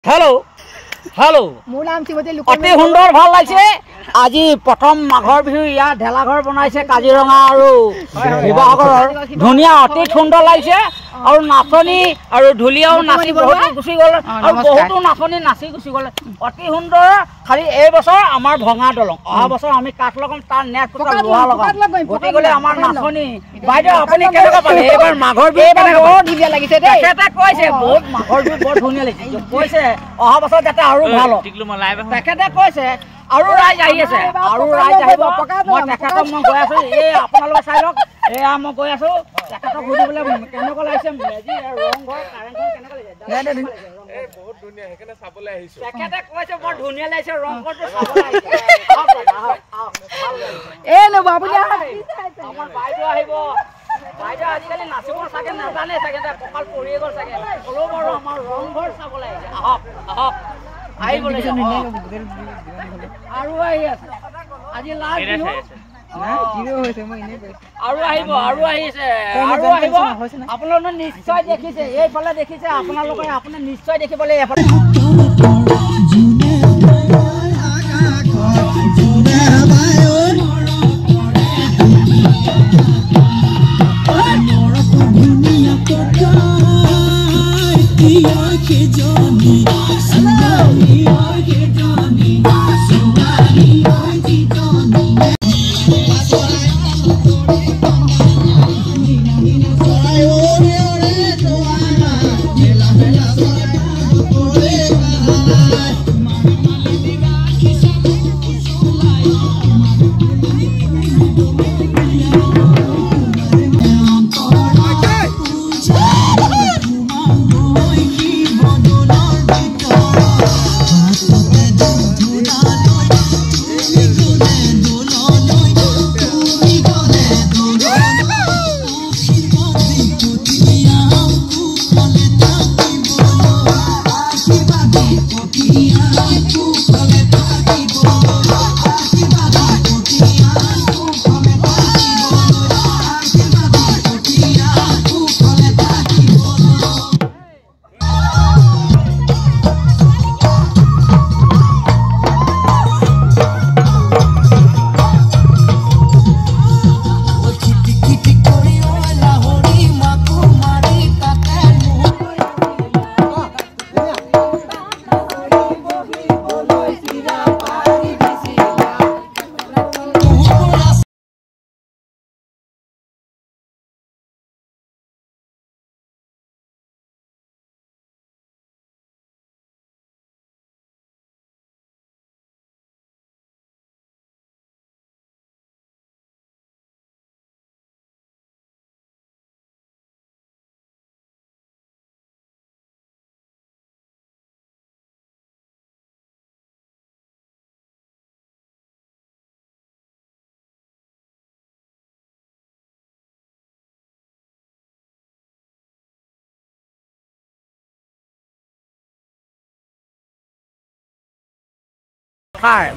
hello hello मोर नाम श्रीमती अति सुंदर ভাল লাগিছে আজি প্ৰথম মাঘৰ বিহু ইয়া ঢেলা ঘৰ বনাইছে কাজিৰঙা আৰু বিবাহঘৰৰ ধুনিয়া অতি সুন্দৰ লাগিছে আৰু নাচনি আৰু ঢুলিয়াও নাচি বহুত গুছি গল আৰু বহুত নাচনি নাচি গুছি গল অতি সুন্দৰ খালি এই বছৰ আমাৰ ভঙা দলং অহা বছৰ আমি কাট লগম তাৰ নেট পুৰা লোহা লগাম গতি গলে আমাৰ নাচনি বাইদেউ আপুনি কেনেকৈ পালে এবাৰ মাঘৰ বিহু কেনেকৈ বৰ ধুনীয়া লাগিছে দেই তেখেতে কৈছে বহুত মাঘৰ বিহু বৰ ধুনীয়া লাগিছে কৈছে অহা বছৰ যাতে আৰু ভাল তেখেতে কৈছে আৰু ৰাইজ আহি আছে আৰু ৰাইজ আহিব মই তেখেতক মই গৈ আছো এই আপোনালোকে চাই লওক এয়া মই গৈ আছো তেখেতক সুধিবলৈ কেনেকুৱা লাগিছে মেজি ৰংঘৰ কাৰেংঘৰ কেনেকুৱা লাগিছে এই বহুত ধুনীয়া হেকনে চাবলৈ আহিছো তেখেতে কৈছে বৰ ধুনীয়া লাগিছে ৰংঘৰটো চাবলৈ আহিছে এই ন আপুনি আমাৰ বাইদেউ আহিব বাইদেউ আজিকালি নাচিব চাগে নাজানে চাগে কঁকাল পৰিয়ে গ'ল চাগে হ'লেও বাৰু আমাৰ ৰংঘৰ চাবলৈ আহিছে আহক আহক আহিব লাগিছে আৰু আহি আছে আজি লাষ্ট আৰু আহিব আৰু আহিছে আৰু আহিব আপোনালোকে নিশ্চয় দেখিছে এইফালে দেখিছে আপোনালোকে আপুনি নিশ্চয় দেখিবলৈ এইফালে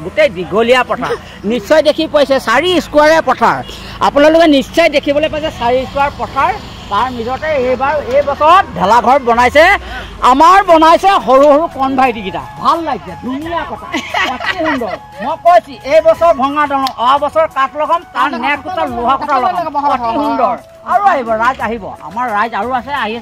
গোটেই দীঘলীয়া পথাৰ নিশ্চয় দেখি পাইছে 4 স্কোৱাৰে পথাৰ আপোনালোকে নিশ্চয় দেখিবলৈ পাইছে 4 স্কোৱাৰ পথাৰ তাৰ মাজতে এইবাৰ এই বছৰত ঢেলাঘৰ বনাইছে আমাৰ বনাইছে সৰু সৰু কণভাইটিকেইটা ভাল লাগিছে ধুনীয়া কথা অতি সুন্দৰ মই কৈছি এই বছৰ ভঙা দলং অহা বছৰ কাঠ লগাম তাৰ নেট কোটা লোহা কোটা লগাম অতি সুন্দৰ আৰু আহিব ৰাইজ আহিব আমাৰ ৰাইজ আৰু আছে আহি